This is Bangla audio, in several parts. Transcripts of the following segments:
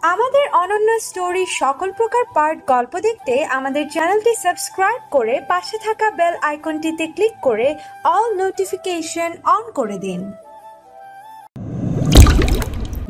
আমাদের অনন্য স্টোরি সকল প্রকার পার্ট গল্প দেখতে আমাদের চ্যানেলটি সাবস্ক্রাইব করে পাশে থাকা বেল আইকনটিতে ক্লিক করে অল নোটিফিকেশন অন করে দিন।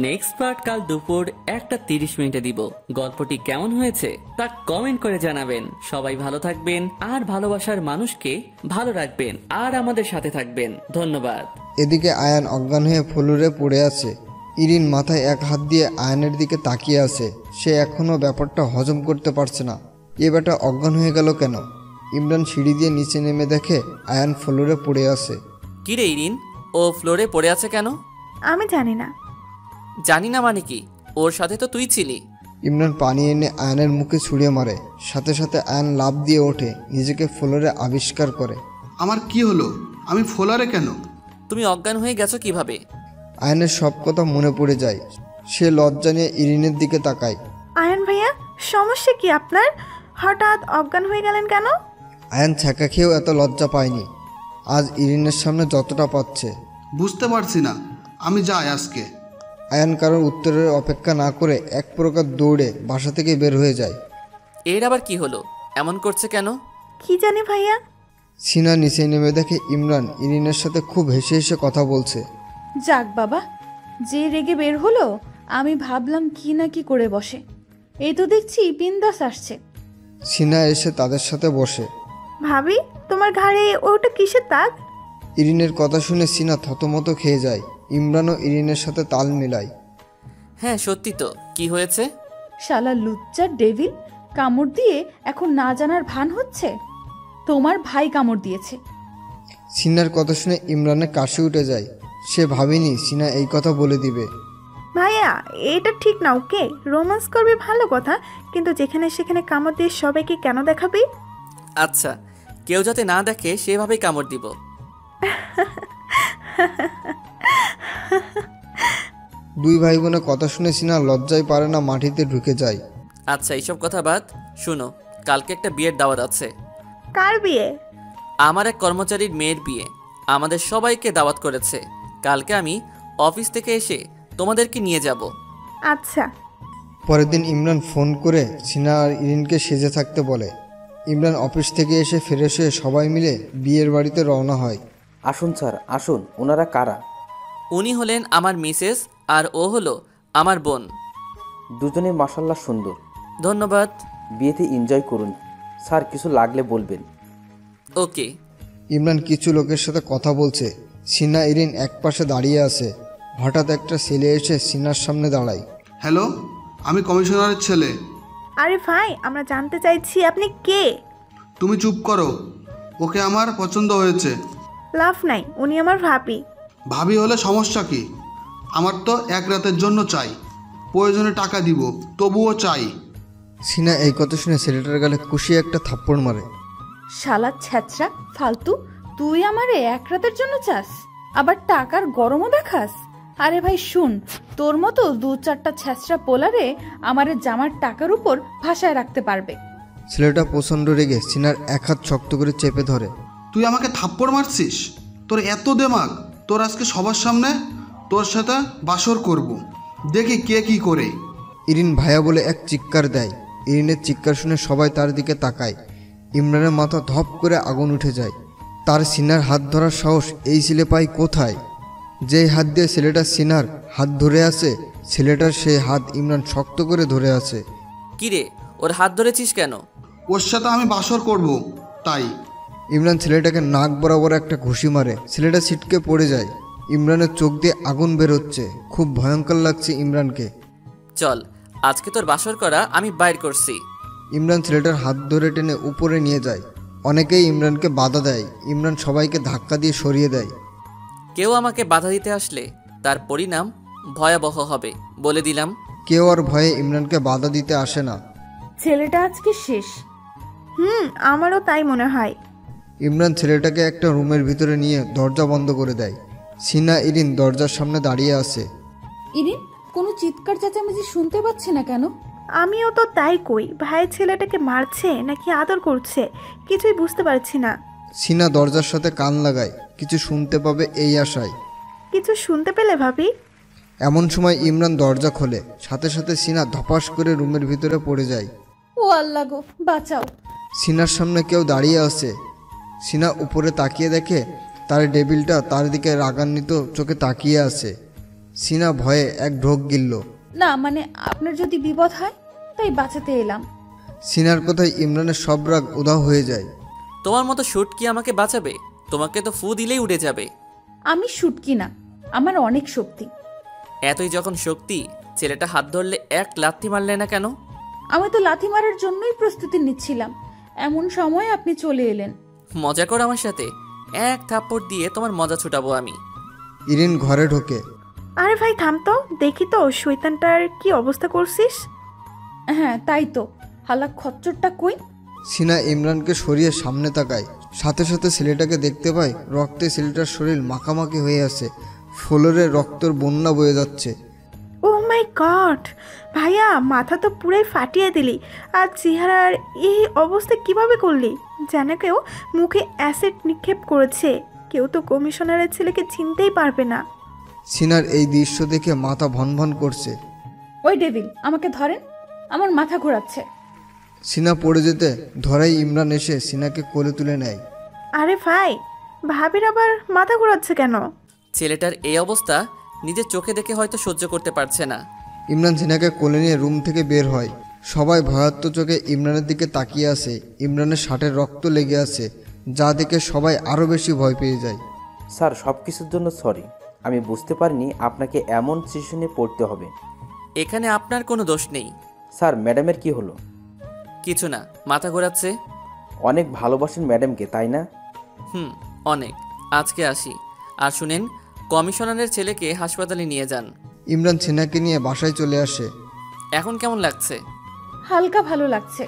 নেক্সট পার্ট কাল দুপুর 1:30 দিব। গল্পটি কেমন হয়েছে তা কমেন্ট করে জানাবেন। সবাই ভালো থাকবেন আর ভালোবাসার মানুষকে ভালো রাখবেন আর আমাদের সাথে থাকবেন। ধন্যবাদ। এদিকে আয়ান অজ্ঞান হয়ে ফ্লোরে পড়ে আছে। ইরিন মাথায় এক হাত দিয়ে আয়ানের দিকে তাকিয়ে আছে। সে এখনও ব্যাপারটা হজম করতে পারছে না। এ বেটা অজ্ঞান হয়ে গেল কেন? ইমরান সিঁড়ি দিয়ে নিচে নেমে দেখে আয়ান ফ্লোরে পড়ে আছে। কি রে ইরিন, ও ফ্লোরে পড়ে আছে কেন? আমি জানি না। জানি না মানে কি? ওর সাথে তো তুই ছিলি। ইমরান পানি এনে আয়ানের মুখে ছুঁড়ে মারে। সাথে সাথে আয়ান লাফ দিয়ে ওঠে, নিজেকে ফ্লোরে আবিষ্কার করে। আমার কি হলো? আমি ফ্লোরে কেন? তুমি অজ্ঞান হয়ে গেছো কিভাবে? আয়ানের সব কথা মনে পড়ে যায়। সে লজ্জা নিয়ে ইরিনের দিকে তাকায়। আয়ান ভাইয়া, সমস্যা কি আপনার? হঠাৎ অজ্ঞান হয়ে গেলেন কেন? আয়ান ছ্যাঁকা খেয়েও এত লজ্জা পায়নি আজ ইরিনের সামনে যতটা পাচ্ছে। বুঝতে পারছি না, আমি যাই আজকে। আয়ান কারোর উত্তরের অপেক্ষা না করে এক প্রকার দৌড়ে বাসা থেকে বের হয়ে যায়। এর আবার কি হলো? এমন করছে কেন? কি জানি ভাইয়া। সিনা নিচে নেমে দেখে ইমরান ইরিনের সাথে খুব হেসে হেসে কথা বলছে। যাক বাবা, যে রেগে বের হলো, আমি ভাবলাম কি না কি করে বসে। এই তো দেখছি বিন্দাস আসছে। সিনা এসে তাদের সাথে বসে। ভাবি, তোমার ঘাড়ে ওটা কিসের দাগ? ইরিনের কথা শুনে সিনা থতমত খেয়ে যায়। ইমরানও ইরিনের সাথে তাল মিলায়। হ্যাঁ সত্যি তো। কি হয়েছে? শালা লুচ্চার ডেভিল, কামড় দিয়ে এখন না জানার ভান হচ্ছে। তোমার ভাই কামড় দিয়েছে। সিনার কথা শুনে ইমরানের কাশি উঠে যায়। সে ভাবেনি সিনা এই কথা বলে দিবে। ভাইয়া, এটা ঠিক না। ওকে, রোম্যান্স করবে ভালো কথা, কিন্তু যেখানে সেখানে কামড় দিয়ে সবাইকে কেন দেখাবি? আচ্ছা, কেউ যাতে না দেখে সেভাবেই কামড় দিব। দুই ভাই বোনের কথা শুনে সিনা লজ্জায় পারে না, মাটিতে ঢুকে যায়। আচ্ছা, এইসব কথা বাদ। শুনো, কালকে একটা বিয়ের দাওয়াত আছে। কার বিয়ে? আমার এক কর্মচারীর মেয়ের বিয়ে। আমাদের সবাইকে দাওয়াত করেছে। কালকে আমি অফিস থেকে এসে তোমাদেরকে নিয়ে যাব। আচ্ছা। পরের দিন ইমরান ফোন করে সিনা আর ইরিনকে সেজে থাকতে বলে। ইমরান অফিস থেকে এসে ফ্রেশ হয়ে সবাই মিলে বিয়ের বাড়িতে রওনা হয়। আসুন স্যার, আসুন। ওনারা কারা? উনি হলেন আমার মিসেস আর ও হলো আমার বোন। দুজনে মাশাআল্লাহ সুন্দর। ধন্যবাদ। বিয়েতে এনজয় করুন। স্যার, কিছু লাগলে বলবেন। ওকে। ইমরান কিছু লোকের সাথে কথা বলছে। সিনা ইরিন এক পাশে দাঁড়িয়ে আছে। হঠাৎ একটা ছেলে এসে সিনার সামনে দাঁড়ায়। হ্যালো, আমি কমিশনারের ছেলে। আরে ভাই, আমরা জানতে চাইছি আপনি কে? তুমি চুপ করো। ওকে আমার পছন্দ হয়েছে। লাভ নাই, উনি আমার ভাবি। ভাবি হলে সমস্যা কি? আমার তো এক রাতের জন্য চাই। প্রয়োজনে টাকা দিব, তবুও চাই। সিনা এই কথা শুনে ছেলেটার গালে কুশিয়ে একটা থাপ্পড় মারে। শালা ছ্যাচরা ফালতু, তুই আমারে এক রাতের জন্য চাস, আবার টাকার গরমও দেখাস? আরে ভাই শুন, তোর মতো 2-4টা ছ্যাচরা পোলারে আমারে জামার টাকার উপর ভাসায় রাখতে পারবে। ছেলেটা প্রচণ্ড রেগে সিনার এক হাত শক্ত করে চেপে ধরে। তুই আমাকে থাপ্পড় মারছিস? তোর এত দেমাগ? তোর আজকে সবার সামনে তোর সাথে বাসর করব, দেখি কে কি করে। ইরিন ভাইয়া বলে এক চিৎকার দেয়। ইরিনের চিৎকার শুনে সবাই তার দিকে তাকায়। ইমরানের মাথা ধপ করে আগুন উঠে যায়। তার সিনার হাত ধরার সাহস এই ছেলে পায় কোথায়? যেই হাত দিয়ে ছেলেটা সিনার হাত ধরে আছে, ছেলেটার সেই হাত ইমরান শক্ত করে ধরে আছে। কিরে, ওর হাত ধরেছিস কেন? ওর সাথে আমি বাসর করব তাই। ইমরান ছেলেটাকে নাক বরাবর একটা ঘুষি মারে। ছেলেটা ছিটকে পড়ে যায়। ইমরানের চোখ দিয়ে আগুন বেরোচ্ছে। খুব ভয়ঙ্কর লাগছে ইমরানকে। চল, আজকে তোর বাসর করা আমি বাইর করছি। ইমরান ছেলেটার হাত ধরে টেনে উপরে নিয়ে যায়। অনেকেই ইমরানকে বাধা দেয়। ইমরান সবাইকে ধাক্কা দিয়ে সরিয়ে দেয়। কেউ আমাকে বাধা দিতে আসলে তার পরিণাম ভয়াবহ হবে, বলে দিলাম। কেউ আর ভয়ে ইমরানকে বাধা দিতে আসে না। ছেলেটা আজকে শেষ। আমারও তাই মনে হয়। ইমরান ছেলেটাকে একটা রুমের ভিতরে নিয়ে দরজা বন্ধ করে দেয়। সিনা ইরিন দরজার সামনে দাঁড়িয়ে আছে। ইরিন কোনো চিৎকার চেঁচামেচি শুনতে পাচ্ছে না কেন? আমিও তো তাই কই। ভাই ছেলেটাকে মারছে নাকি আদর করছে, কিছুই বুঝতে পারছি না। সিনা দরজার সাথে কান লাগায়, কিছু শুনতে পাবে এই আশায়। কিছু শুনতে পেলে ভাবি? এমন সময় ইমরান দরজা খোলে, সাথে সাথে সিনা ধপাস করে রুমের ভিতরে পড়ে যায়। ও আল্লাহ গো, বাঁচাও। সিনার সামনে কেউ দাঁড়িয়ে আছে। সিনা উপরে তাকিয়ে দেখে তার ডেভিলটা তার দিকে রাগান্বিত চোখে তাকিয়ে আছে। সিনা ভয়ে এক ঢোক গিলল। না মানে আপনার যদি বিপদ হয় তাই বাঁচাতে এলাম। সিনার কথায় ইমরানের সব রাগ উধাও হয়ে যায়। তোমার মতো শুট কি আমাকে বাঁচাবে? তোমাকে তো ফু দিলেই উড়ে যাবে। আমি শুটকি না, আমার অনেক শক্তি। এতই যখন শক্তি, ছেলেটা হাত ধরলে এক লাথি মারলে না কেন? আমি তো লাথি মারার জন্যই প্রস্তুতি নিচ্ছিলাম, এমন সময় আপনি চলে এলেন। মজা করো আমার সাথে? এক থাপ্পড় দিয়ে তোমার মজা ছুটাবো আমি। ইরিন ঘরে ঢোকে। আরে ভাই থাম তো, দেখি তো শয়তানটার কি অবস্থা করছিস। হ্যাঁ তাই তো, হালা খচ্চরটা কই? সিনা ইমরানকে সরিয়ে সামনে তাকায়। সাথে সাথে ছেলেটাকে দেখতে পায় রক্তে ছেলেটার শরীর মাখামাখি হয়ে আছে, ফ্লোরে রক্তের বন্যা বয়ে যাচ্ছে। ও মাই গড, ভাইয়া মাথা তো পুরাই ফাটিয়ে দিলি। আর চেহারার এই অবস্থা কিভাবে করলি? যেন কেউ মুখে অ্যাসিড নিক্ষেপ করেছে। কেউ তো কমিশনারের ছেলেকে চিনতেই পারবে না। সিনার এই দৃশ্য দেখে মাথা ভনভন করছে। ওই ডেভিল, আমাকে ধরেন, আমার মাথা ঘোরাচ্ছে। সিনা পড়ে যেতে ধরাই ইমরান এসে সিনাকে কোলে তুলে নেয়। আরে ভাই, ভাবির আবার মাথা ঘোরাচ্ছে কেন? ছেলেটার এই অবস্থা নিজের চোখে দেখে হয়তো সহ্য করতে পারছে না। ইমরান সিনাকে কোলে নিয়ে রুম থেকে বের হয়। সবাই ভয়ার্ত চোখে ইমরানের দিকে তাকিয়ে আছে। ইমরানের শার্টের রক্ত লেগে আছে, যা দেখে সবাই আরও বেশি ভয় পেয়ে যায়। স্যার সব কিছুর জন্য সরি, আমি বুঝতে পারিনি আপনাকে এমন সিচুয়েশনে পড়তে হবে। এখানে আপনার কোনো দোষ নেই। স্যার ম্যাডামের কি হলো? কিছু না, মাথা ঘোরাচ্ছে। অনেক ভালোবাসেন ম্যাডামকে তাই না? অনেক। আজকে আসি। আর শুনেন, কমিশনারের ছেলেকে হাসপাতালে নিয়ে যান। ইমরান সিনাকে নিয়ে বাসায় চলে আসে। এখন কেমন লাগছে? হালকা ভালো লাগছে।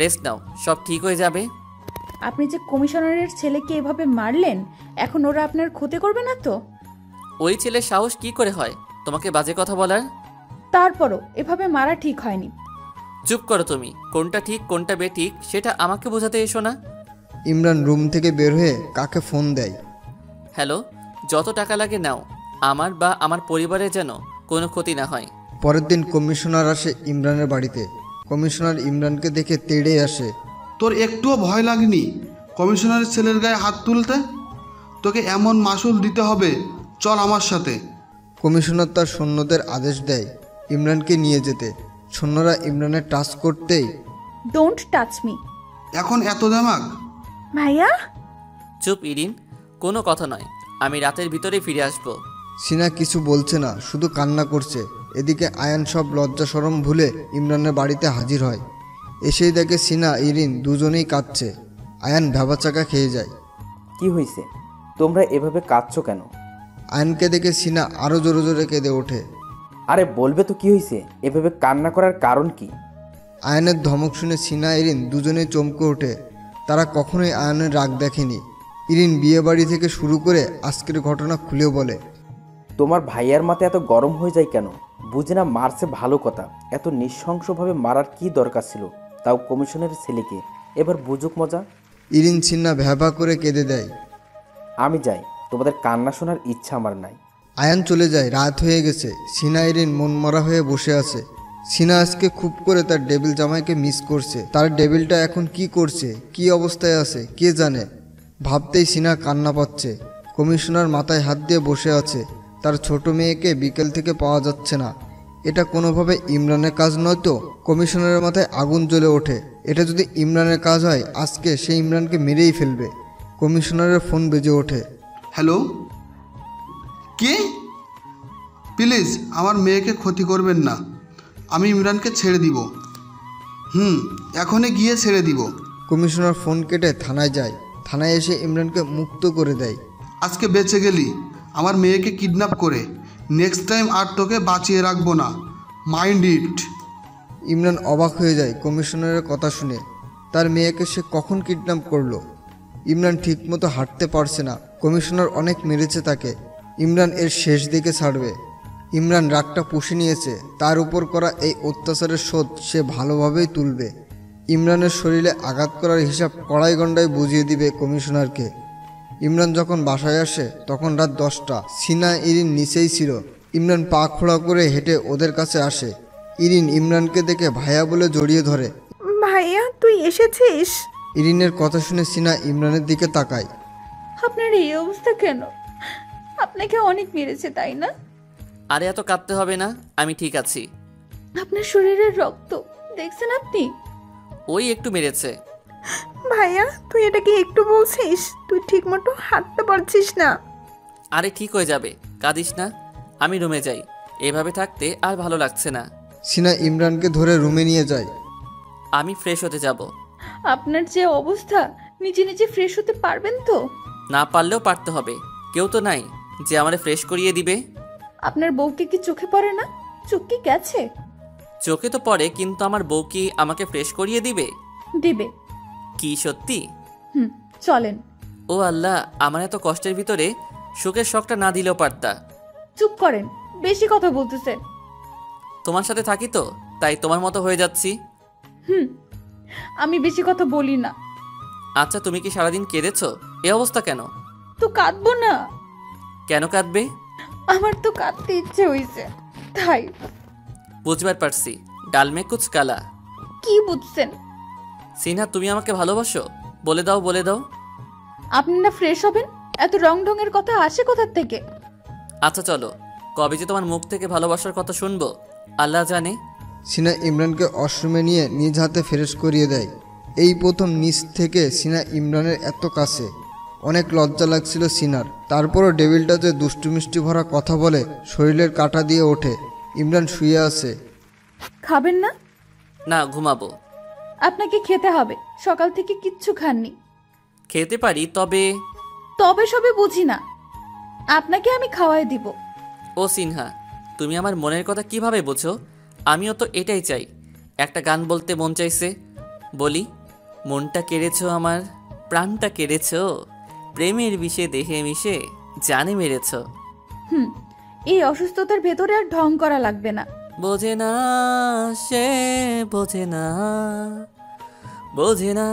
রেস্ট নাও, সব ঠিক হয়ে যাবে। আপনি যে কমিশনারের ছেলেকে এভাবে মারলেন, এখন ওরা আপনার ক্ষতি করবে না তো? ওই ছেলের সাহস কি করে হয় তোমাকে বাজে কথা বলার? তারপরও এভাবে মারা ঠিক হয়নি। চুপ করো তুমি। কোনটা ঠিক কোনটা বেঠিক সেটা আমাকে বোঝাতে এসো না। ইমরান রুম থেকে বের হয়ে কাকে ফোন দেয়। হ্যালো, যত টাকা লাগে নাও, আমার বা আমার পরিবারের যেন কোনো ক্ষতি না হয়। পরের দিন কমিশনার আসে ইমরানের বাড়িতে। কমিশনার ইমরানকে দেখে তেড়ে আসে। তোর একটুও ভয় লাগেনি কমিশনারের ছেলের গায়ে হাত তুলতে? তোকে এমন মাসুল দিতে হবে, চল আমার সাথে। কমিশনার তার সৈন্যদের আদেশ দেয় ইমরানকে নিয়ে যেতে। সৈন্যরা ইমরানের টাচ করতেই, ডোন্ট টাচ মি। এখন এত দেমাগ? ভাইয়া চুপ ইরিন, কোনো কথা নয়, আমি রাতের ভিতরেই ফিরে আসবো। সিনা কিছু বলছে না, শুধু কান্না করছে। এদিকে আয়ান সব লজ্জা শরম ভুলে ইমরানের বাড়িতে হাজির হয়। এসেই দেখে সিনা ইরিন দুজনেই কাঁদছে। আয়ান ভ্যাবাচাকা খেয়ে যায়। কি হয়েছে? তোমরা এভাবে কাঁদছো কেন? আয়ানকে দেখে সিনা আরও জোরে জোরে কেঁদে ওঠে। আরে বলবে তো কি হয়েছে? এভাবে কান্না করার কারণ কি? আয়ানের ধমক শুনে সিনা ইরিন দুজনেই চমকে ওঠে। তারা কখনোই আয়ানের রাগ দেখেনি। ইরিন বিয়ে বাড়ি থেকে শুরু করে আজকের ঘটনা খুলে বলে। তোমার ভাইয়ার মাথা এত গরম হয়ে যায় কেন? বুঝে না মারছে ভালো কথা, এত নৃশংসভাবে মারার কি দরকার ছিল? তাও কমিশনের ছেলেকে। এবার বুঝুক মজা। ইরিন সিনা ভ্যাবা করে কেঁদে দেয়। আমি যাই, তোমাদের কান্না শোনার ইচ্ছা আমার নাই। আয়ান চলে যায়। রাত হয়ে গেছে। সিনা ইরিন মনমরা হয়ে বসে আছে। সিনা আজকে খুব করে তার ডেভিল জামাইকে মিস করছে। তার ডেভিলটা এখন কি করছে, কি অবস্থায় আছে কে জানে। ভাবতেই সিনা কান্না পাচ্ছে। কমিশনার মাথায় হাত দিয়ে বসে আছে। তার ছোট মেয়েকে বিকেল থেকে পাওয়া যাচ্ছে না। এটা কোনোভাবে ইমরানের কাজ নয় তো? কমিশনারের মাথায় আগুন জ্বলে ওঠে। এটা যদি ইমরানের কাজ হয়, আজকে সে ইমরানকে মেরেই ফেলবে। কমিশনারের ফোন বেজে ওঠে। Hello, K? প্লিজ আমার মেয়েকে ক্ষতি করবেন না, আমি ইমরানকে ছেড়ে দিব। এখনই গিয়ে ছেড়ে দিব। কমিশনার ফোন কেটে থানায় যায়। থানায় এসে ইমরানকে মুক্ত করে দেয়। আজকে বেঁচে গেলি আমার মেয়েকে কিডন্যাপ করে। নেক্সট টাইম আর তোকে বাঁচিয়ে রাখবো না, মাইন্ড ইট। ইমরান অবাক হয়ে যায় কমিশনারের কথা শুনে। তার মেয়েকে সে কখন কিডন্যাপ করলো? ইমরান ঠিকমতো হাঁটতে পারছে না। কমিশনার অনেক মেরেছে তাকে। ইমরান এর শেষ দিকে ছাড়বে। ইমরান রাগটা পুষে নিয়েছে। তার উপর করা এই অত্যাচারের শোধ সে ভালোভাবেই তুলবে। ইমরানের শরীরে আঘাত করার হিসাব কড়াই গন্ডায় বুঝিয়ে দিবে কমিশনারকে। ইমরান যখন বাসায় আসে তখন রাত 10টা। সিনা ইরিন নিচেই ছিল। ইমরান পা খোড়া করে হেঁটে ওদের কাছে আসে। ইরিন ইমরানকে দেখে ভাইয়া বলে জড়িয়ে ধরে। ভাইয়া তুই এসেছিস? ইরিনের কথা শুনে সিনা ইমরানের দিকে তাকায়। আপনার এই অবস্থা কেন? আপনাকে অনেক মেরেছে তাই না? আরে এত কাঁদতে হবে না, আমি ঠিক আছি। আপনার শরীরের রক্ত দেখছেন আপনি? ওই একটু মেরেছে। ভাইয়া তুই এটা কি একটু বলছিস? তুই ঠিক মতো হাঁটতে পারছিস না। আরে ঠিক হয়ে যাবে, কাঁদিস না। আমি রুমে যাই, এভাবে থাকতে আর ভালো লাগছে না। সিনা ইমরানকে ধরে রুমে নিয়ে যায়। আমি ফ্রেশ হতে যাব। আপনার যে অবস্থা, নিজে নিজে ফ্রেশ হতে পারবেন তো? না পারলেও পারতে হবে, কেউ তো নাই যে আমারে ফ্রেশ করিয়ে দিবে। আপনার বউকে কি চোখে পড়ে না? চোখ কি গেছে? চোখে তো পড়ে, কিন্তু আমার বউ কি আমাকে ফ্রেশ করিয়ে দিবে? দিবে। কি সত্যি? চলেন। ও আল্লাহ, আমার এত কষ্টের ভিতরে সুখের শখটা না দিলেও পারতা। চুপ করেন, বেশি কথা বলতেছেন। তোমার সাথে থাকি তো, তাই তোমার মতো হয়ে যাচ্ছি। আমি বেশি কথা বলি না। আচ্ছা, তুমি কি সারাদিন কেঁদেছো? এ অবস্থা কেন? তো কাঁদবো না? কেন কাঁদবে? আমার তো কাঁদতে ইচ্ছে হয়েছে, তাই। বুঝবার পারছি, ডালমে কুচ কালা। কি বুঝছেন? সিনহা, তুমি আমাকে ভালোবাসো? বলে দাও, বলে দাও। আপনি না ফ্রেশ হবেন, এত রং ঢঙের কথা আসে কোথার থেকে? আচ্ছা চলো, কবে যে তোমার মুখ থেকে ভালোবাসার কথা শুনবো আল্লাহ জানে। সিনা ইমরানকে ওয়াশরুমে নিয়ে নিজ হাতে ফ্রেশ করিয়ে দেয়। এই প্রথম নিচ থেকে সিনা ইমরানের এত কাছে। অনেক লজ্জা লাগছিল সিনার। তারপরও ডেভিলটাতে দুষ্টু মিষ্টি ভরা কথা বলে শরীরের কাঁটা দিয়ে ওঠে। ইমরান শুয়ে আছে। খাবেন না? না, ঘুমাবো। আপনাকে খেতে হবে, সকাল থেকে কিচ্ছু খাননি। খেতে পারি, তবে তবে সবে বুঝি না, আপনাকে আমি খাওয়াই দিব। ও সিনহা, তুমি আমার মনের কথা কিভাবে বোঝো? আমিও তো এটাই চাই। একটা গান বলতে মন চাইছে, বলি। মনটা কেড়েছো আমার, প্রাণটা কেড়েছো, প্রেমের বিষে দেহে মিশে জানে মেরেছ। এই অসুস্থতার ভেতরে আর ঢং করা লাগবে না। বোঝে না সে, বোঝে না, বোঝে না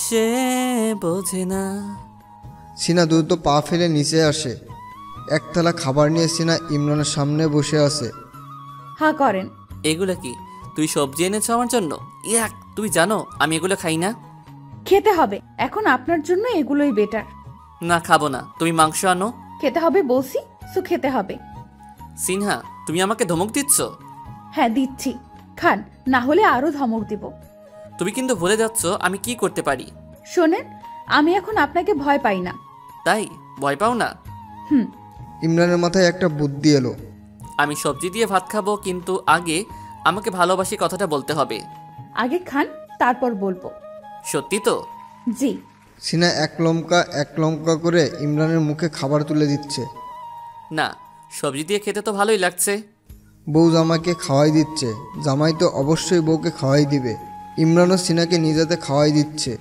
সে, বোঝে না। সিনা দ্রুত পা ফেলে নিচে আসে। একতলা খাবার নিয়ে সিনা ইমরানের সামনে বসে আছে। হা করেন। এগুলো কি? তুই সবজি এনেছো আমার জন্য? ইয়াক, তুই জানো আমি এগুলো খাই না। খেতে হবে, এখন আপনার জন্য এগুলোই বেটার। না, খাবো না। তুমি মাংস আনো। খেতে হবে বলছি, সো খেতে হবে। সিনহা, তুমি আমাকে ধমক দিচ্ছ? হ্যাঁ দিচ্ছি, খান, না হলে আরো ধমক দিব। তুমি কিন্তু ভুলে যাচ্ছ আমি কি করতে পারি। শোনেন, আমি এখন আপনাকে ভয় পাই না। তাই ভয় পাও না? ইমরানের মাথায় একটা বুদ্ধি এলো। আমি সবজি দিয়ে ভাত খাবো, কিন্তু আগে আমাকে ভালোবাসি কথাটা বলতে হবে। আগে খান, তারপর বলবো। সত্যি তো? জি। সিনা এক লঙ্কা করে ইমরানের মুখে খাবার তুলে দিচ্ছে। না, সবজি দিয়ে খেতে তো ভালোই লাগছে। বউ জামাইকে খাওয়াই দিচ্ছে, জামাই তো অবশ্যই বউকে খাওয়াই দিবে। ইমরানও সিনাকে নিজ হাতে খাওয়াই দিচ্ছে।